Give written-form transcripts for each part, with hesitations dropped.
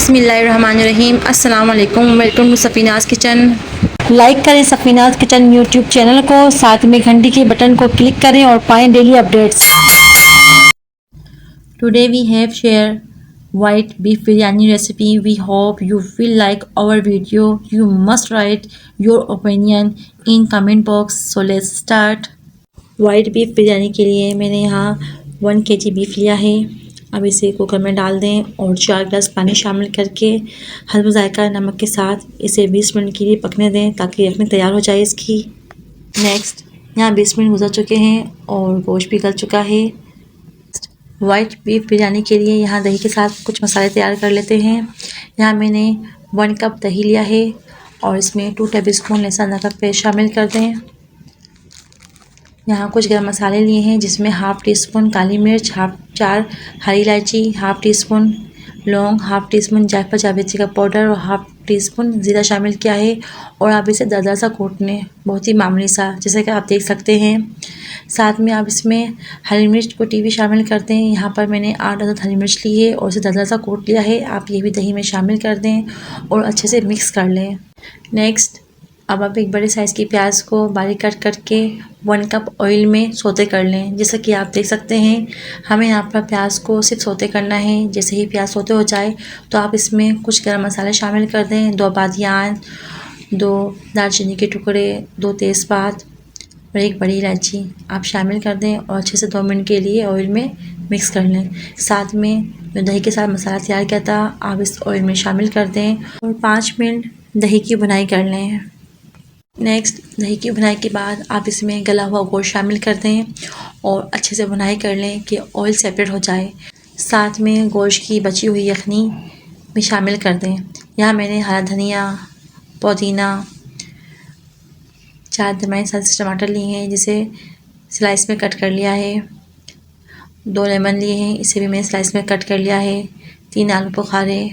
बिस्मिल्लाहिर्रहमानिर्रहीम। अस्सलाम वालेकुम। Welcome to Safinaz kitchen. Like करें सफ़ीनाज़ किचन यूट्यूब चैनल को, साथ में घंटी के बटन को क्लिक करें और पाएं daily updates. Today we have share white beef biryani recipe. We hope you will like our video. You must write your opinion in comment box. So let's start. White beef biryani के लिए मैंने यहाँ 1 kg beef लिया है। अब इसे cooker में डाल दें और 4 गिलास पानी शामिल करके हल्का जायका नमक के साथ इसे 20 मिनट के लिए पकने दें ताकि यखनी तैयार हो जाए इसकी। नेक्स्ट, यहाँ 20 मिनट गुजर चुके हैं और गोश्त भी गल चुका है। वाइट बीफ बिरयानी के लिए यहाँ दही के साथ कुछ मसाले तैयार कर लेते हैं। यहाँ मैंने 1 कप दही लिया है और इसमें 2 टेबलस्पून लहसुन अदरक पेस्ट शामिल कर दें। यहाँ कुछ गरम मसाले लिए हैं जिसमें हाफ़ टी स्पून काली मिर्च, 4 हरी इलायची, हाफ़ टी स्पून लौंग, हाफ़ टी स्पून जायफल जावित्री का पाउडर और हाफ़ टी स्पून ज़ीरा शामिल किया है। और आप इसे दरदरा सा कूटने, बहुत ही मामूली सा, जैसे कि आप देख सकते हैं। साथ में आप इसमें हरी मिर्च कुटी भी शामिल करते हैं। यहाँ पर मैंने 8 अदद हरी मिर्च ली है और इसे दरदरा सा कूट लिया है। आप ये भी दही में शामिल कर दें और अच्छे से मिक्स कर लें। नेक्स्ट, अब आप एक बड़े साइज़ की प्याज को बारीक कट करके 1 कप ऑयल में सौते कर लें। जैसा कि आप देख सकते हैं, हमें यहाँ पर प्याज को सिर्फ सौते करना है। जैसे ही प्याज सौते हो जाए तो आप इसमें कुछ गरम मसाले शामिल कर दें। 2 बादियान, 2 दालचीनी के टुकड़े, 2 तेज़पात और 1 बड़ी इलायची आप शामिल कर दें और अच्छे से 2 मिनट के लिए ऑयल में मिक्स कर लें। साथ में जो दही के साथ मसाला तैयार किया था आप इस ऑयल में शामिल कर दें और 5 मिनट दही की भुनाई कर लें। नेक्स्ट, दही की भुनाई के बाद आप इसमें गला हुआ गोश्त शामिल कर दें और अच्छे से भुनाई कर लें कि ऑयल सेपरेट हो जाए। साथ में गोश्त की बची हुई यखनी भी शामिल कर दें। यहाँ मैंने हरा धनिया, पुदीना, 4 दरमियाने साइज़ से टमाटर लिए हैं जिसे स्लाइस में कट कर लिया है। 2 लेमन लिए हैं, इसे भी मैंने स्लाइस में कट कर लिया है। 3 आलू बुखारे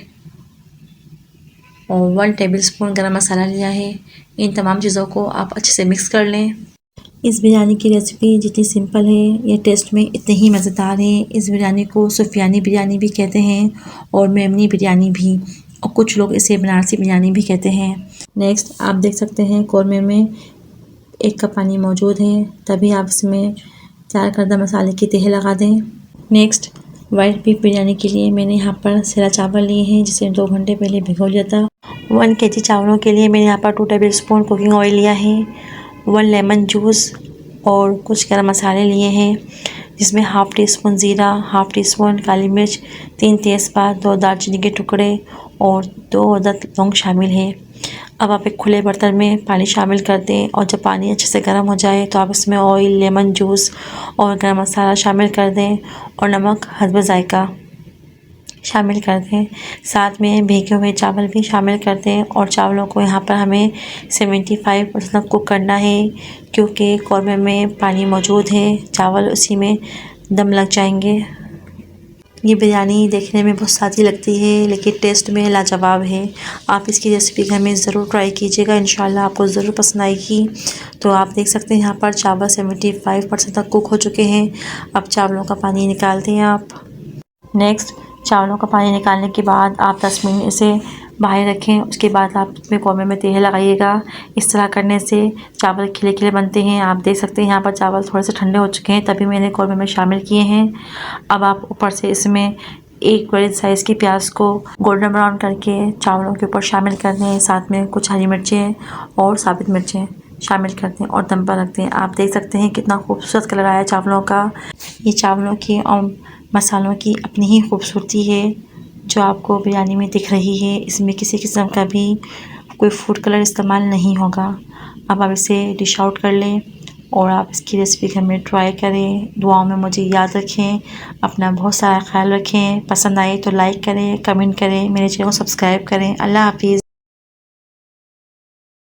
और 1 टेबलस्पून गरम मसाला लिया है। इन तमाम चीज़ों को आप अच्छे से मिक्स कर लें। इस बिरयानी की रेसिपी जितनी सिंपल है, ये टेस्ट में इतनी ही मज़ेदार है। इस बिरयानी को सुफियानी बिरयानी भी कहते हैं और मेमनी बिरयानी भी, और कुछ लोग इसे बनारसी बिरयानी भी कहते हैं। नेक्स्ट, आप देख सकते हैं कौरमे में 1 कप पानी मौजूद है, तभी आप इसमें तैयार करदा मसाले की तह लगा दें। नेक्स्ट, वाइट बीफ बिरयानी के लिए मैंने यहाँ पर सेरा चावल लिए हैं जिसे 2 घंटे पहले भिगो लिया था। 1 kg चावलों के लिए मैंने यहाँ पर 2 टेबलस्पून कुकिंग ऑयल लिया है, 1 लेमन जूस और कुछ गरम मसाले लिए हैं जिसमें हाफ़ टी स्पून ज़ीरा, हाफ़ टी स्पून काली मिर्च, 3 तेज़पात, 2 दालचीनी के टुकड़े और 2 अदद लौंग शामिल है। अब आप एक खुले बर्तन में पानी शामिल कर दें और जब पानी अच्छे से गर्म हो जाए तो आप इसमें ऑयल, लेमन जूस और गरम मसाला शामिल कर दें और नमक हस्ब जायका शामिल कर दें। साथ में भीगे हुए चावल भी शामिल कर दें और चावलों को यहाँ पर हमें 75% तक कुक करना है क्योंकि कौरमे में पानी मौजूद है, चावल उसी में दम लग जाएंगे। ये बिरयानी देखने में बहुत सादी लगती है लेकिन टेस्ट में लाजवाब है। आप इसकी रेसिपी घर में ज़रूर ट्राई कीजिएगा, इंशाल्लाह आपको ज़रूर पसंद आएगी। तो आप देख सकते हैं यहाँ पर चावल 75% तक कुक हो चुके हैं। अब चावलों का पानी निकाल दें आप। नेक्स्ट, चावलों का पानी निकालने के बाद आप 10 मिनट इसे बाहर रखें। उसके बाद आप इसमें कौरमे में तेल लगाइएगा। इस तरह करने से चावल खिले खिले बनते हैं। आप देख सकते हैं यहाँ पर चावल थोड़े से ठंडे हो चुके हैं, तभी मैंने कौरमे में शामिल किए हैं। अब आप ऊपर से इसमें 1 बड़े साइज़ की प्याज को गोल्डन ब्राउन करके चावलों के ऊपर शामिल कर दें। साथ में कुछ हरी मिर्चें और साबित मिर्चें शामिल कर दें और दम पर रख दें। आप देख सकते हैं कितना खूबसूरत कलर आया चावलों का। ये चावलों की और मसालों की अपनी ही खूबसूरती है जो आपको बिरयानी में दिख रही है। इसमें किसी किस्म का भी कोई फूड कलर इस्तेमाल नहीं होगा। अब आप इसे डिश आउट कर लें और आप इसकी रेसिपी घर में ट्राई करें। दुआओं में मुझे याद रखें। अपना बहुत सारा ख्याल रखें। पसंद आए तो लाइक करें, कमेंट करें, मेरे चैनल को सब्सक्राइब करें। अल्लाह हाफिज़।